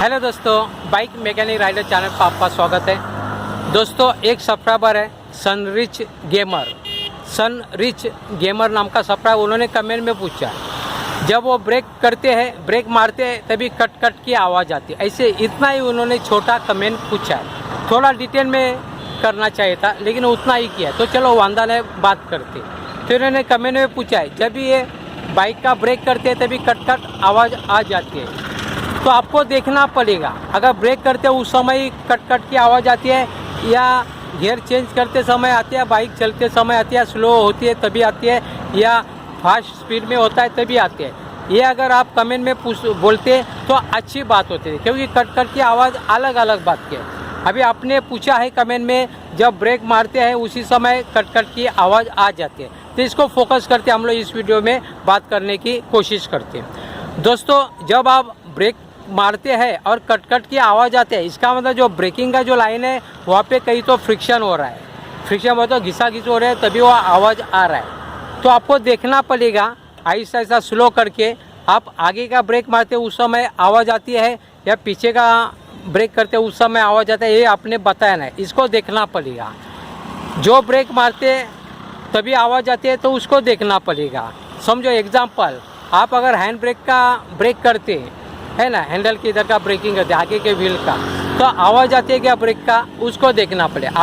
Hello दोस्तों, bike mechanic rider channel पर आपका स्वागत है। दोस्तों, एक सब्सक्राइबर है सनरिच गेमर नाम का सब्सक्राइबर, उन्होंने कमेंट में पूछा जब वो ब्रेक करते हैं, ब्रेक मारते हैं तभी कट कट की आवाज़ आती है। ऐसे इतना ही उन्होंने छोटा कमेंट पूछा है। थोड़ा डिटेल में करना चाहिए था लेकिन उतना ही किया, तो चलो वांदा ने बात करते। तो उन्होंने कमेंट में पूछा है जब ये बाइक का ब्रेक करते हैं तभी कट कट आवाज़ आ जाती है, तो आपको देखना पड़ेगा अगर ब्रेक करते उस समय कट कट की आवाज़ आती है या गियर चेंज करते समय आती है, बाइक चलते समय आती है, स्लो होती है तभी आती है, या फास्ट स्पीड में होता है तभी आती है। ये अगर आप कमेंट में बोलते तो अच्छी बात होती है, क्योंकि कट कट की आवाज़ अलग अलग बात की है। अभी आपने पूछा है कमेंट में जब ब्रेक मारते हैं उसी समय कट कट की आवाज़ आ जाती है, तो इसको फोकस करके हम लोग इस वीडियो में बात करने की कोशिश करते हैं। दोस्तों, जब आप ब्रेक मारते हैं और कट कट की आवाज़ आती है, इसका मतलब जो ब्रेकिंग का जो लाइन है वहाँ पे कहीं तो फ्रिक्शन हो रहा है, फ्रिक्शन हो तो घिसा घिस हो रहा है तभी वो आवाज़ आ रहा है। तो आपको देखना पड़ेगा आहिस्ता आहिस्ता स्लो करके, आप आगे का ब्रेक मारते उस समय आवाज़ आती है या पीछे का ब्रेक करते उस समय आवाज़ आता है, ये आपने बताया ना, इसको देखना पड़ेगा। जो ब्रेक मारते तभी आवाज़ आती है तो उसको देखना पड़ेगा। समझो एग्जाम्पल, आप अगर हैंड ब्रेक का ब्रेक करते है ना, हैंडल के इधर का ब्रेकिंग करते आगे के व्हील का, तो आवाज़ आती है क्या ब्रेक का, उसको देखना पड़ेगा।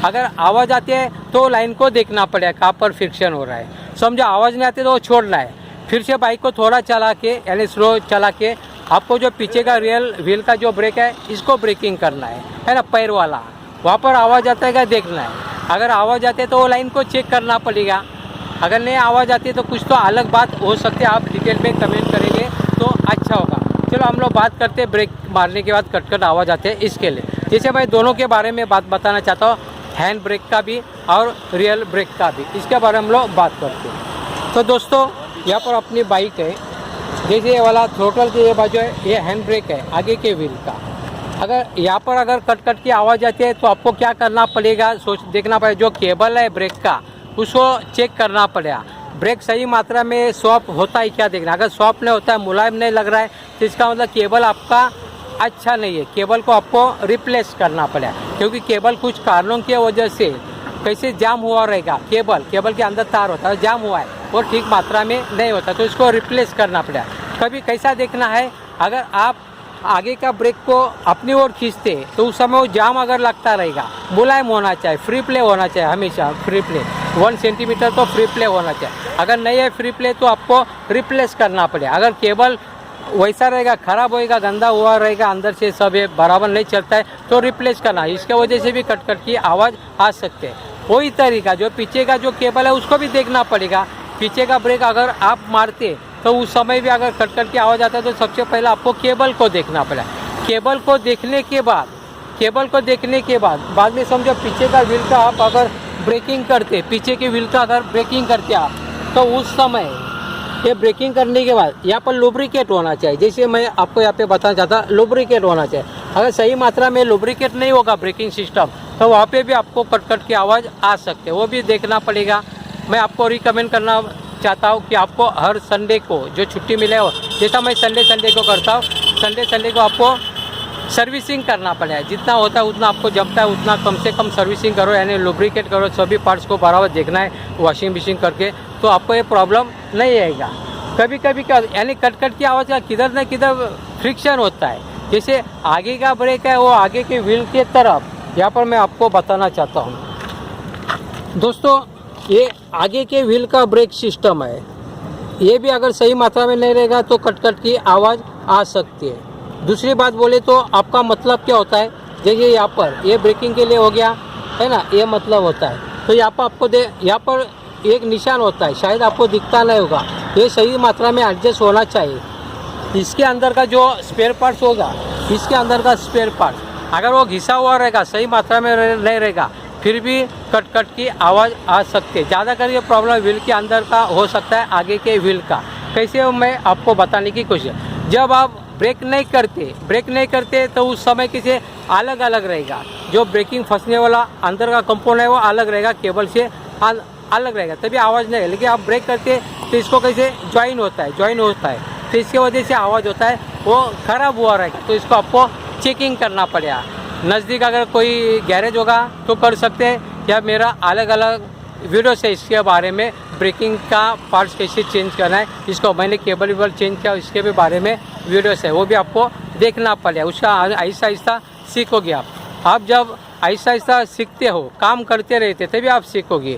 अगर आवाज़ आती है तो लाइन को देखना पड़ेगा कहाँ पर फ्रिक्शन हो रहा है। समझो आवाज़ नहीं आती तो वो छोड़ना है, फिर से बाइक को थोड़ा चला के यानी स्लो चला के आपको जो पीछे का रियल व्हील का जो ब्रेक है इसको ब्रेकिंग करना है ना, पैर वाला, वहाँ पर आवाज़ आता है क्या देखना है। अगर आवाज़ आती है तो वो लाइन को चेक करना पड़ेगा, अगर नहीं आवाज़ आती है तो कुछ तो अलग बात हो सकती है। आप डिटेल में कमेंट करेंगे तो अच्छा होगा। चलो हम लोग बात करते हैं ब्रेक मारने के बाद कट कट आवाज़ आते हैं इसके लिए। जैसे मैं दोनों के बारे में बात बताना चाहता हूँ, हैंड ब्रेक का भी और रियल ब्रेक का भी, इसके बारे में हम लोग बात करते हैं। तो दोस्तों, यहाँ पर अपनी बाइक है, जैसे ये वाला थ्रोटल की ये बाजू है, ये हैंड ब्रेक है आगे के व्हील का। अगर यहाँ पर अगर कट कट की आवाज़ आती है तो आपको क्या करना पड़ेगा, देखना पड़ेगा जो केबल है ब्रेक का उसको चेक करना पड़ेगा। ब्रेक सही मात्रा में स्वैप होता है क्या देखना। अगर स्वैप नहीं होता है, मुलायम नहीं लग रहा है, तो इसका मतलब केबल आपका अच्छा नहीं है, केबल को आपको रिप्लेस करना पड़ेगा। क्योंकि केबल कुछ कारणों की वजह से कैसे जाम हुआ रहेगा, केबल के अंदर तार होता है, जाम हुआ है और ठीक मात्रा में नहीं होता, तो इसको रिप्लेस करना पड़ेगा। कभी कैसा देखना है, अगर आप आगे का ब्रेक को अपनी ओर खींचते तो उस समय वो जाम अगर लगता रहेगा, मुलायम होना चाहिए, फ्री प्ले होना चाहिए, हमेशा फ्री प्ले 1 सेंटीमीटर तो फ्री प्ले होना चाहिए। अगर नहीं है फ्री प्ले तो आपको रिप्लेस करना पड़ेगा। अगर केबल वैसा रहेगा, ख़राब होएगा, गंदा हुआ रहेगा, अंदर से सब ये बराबर नहीं चलता है तो रिप्लेस करना, इसके वजह से भी कट कट की आवाज़ आ सकते हैं। वही तरीका जो पीछे का जो केबल है उसको भी देखना पड़ेगा। पीछे का ब्रेक अगर आप मारते तो उस समय भी अगर कट कट की आवाज़ आता है तो सबसे पहले आपको केबल को देखना पड़ेगा। केबल को देखने के बाद में समझो पीछे का व्हील का आप अगर ब्रेकिंग करते, पीछे के व्हील का अगर ब्रेकिंग करते आप, तो उस समय ये ब्रेकिंग करने के बाद यहाँ पर लुब्रिकेट होना चाहिए। जैसे मैं आपको यहाँ पे बताना चाहता, लुब्रिकेट होना चाहिए। अगर सही मात्रा में लुब्रिकेट नहीं होगा ब्रेकिंग सिस्टम, तो वहाँ पे भी आपको कट कट की आवाज़ आ सकते है, वो भी देखना पड़ेगा। मैं आपको रिकमेंड करना चाहता हूँ कि आपको हर संडे को जो छुट्टी मिले हो, जैसा मैं संडे को करता हूँ, संडे को आपको सर्विसिंग करना पड़ेगा। जितना होता है उतना आपको जमता है उतना कम से कम सर्विसिंग करो, यानी लुब्रिकेट करो, सभी पार्ट्स को बराबर देखना है वॉशिंग मशीन करके, तो आपको ये प्रॉब्लम नहीं आएगा। कभी कभी क्या यानी कट कट की आवाज़ का किधर न किधर फ्रिक्शन होता है। जैसे आगे का ब्रेक है वो आगे के व्हील के तरफ, यहाँ पर मैं आपको बताना चाहता हूँ दोस्तों, ये आगे के व्हील का ब्रेक सिस्टम है, ये भी अगर सही मात्रा में नहीं रहेगा तो कट कट की आवाज़ आ सकती है। दूसरी बात बोले तो आपका मतलब क्या होता है, देखिए यहाँ पर ये ब्रेकिंग के लिए हो गया है ना, ये मतलब होता है। तो यहाँ पर आपको यहाँ पर एक निशान होता है, शायद आपको दिखता नहीं होगा, ये सही मात्रा में एडजस्ट होना चाहिए। इसके अंदर का जो स्पेयर पार्ट्स होगा, इसके अंदर का स्पेयर पार्ट अगर वो घिसा हुआ रहेगा, सही मात्रा में नहीं रहेगा, फिर भी कट कट की आवाज़ आ सकती है। ज़्यादा करके प्रॉब्लम व्हील के अंदर का हो सकता है, आगे के व्हील का। कैसे मैं आपको बताने की कोशिश, जब आप ब्रेक नहीं करते तो उस समय किसी अलग अलग रहेगा, जो ब्रेकिंग फंसने वाला अंदर का कंपोनेंट है वो अलग रहेगा, केबल से अलग रहेगा, तभी आवाज़ नहीं है। लेकिन आप ब्रेक करते तो इसको कैसे ज्वाइन होता है, तो इसके वजह से आवाज़ होता है। वो ख़राब हुआ रहा तो इसको आपको चेकिंग करना पड़ेगा। नज़दीक अगर कोई गैरेज होगा तो कर सकते हैं, या मेरा अलग अलग वीडियो से इसके बारे में ब्रेकिंग का पार्ट्स कैसे चेंज करना है, इसको मैंने केबल वेबल चेंज किया इसके भी बारे में वीडियोस है, वो भी आपको देखना पड़ेगा। उसका आहिस्ता आहिस्ता सीखोगे आप जब आहिस्ता आहिस्ता सीखते हो, काम करते रहते तभी आप सीखोगे।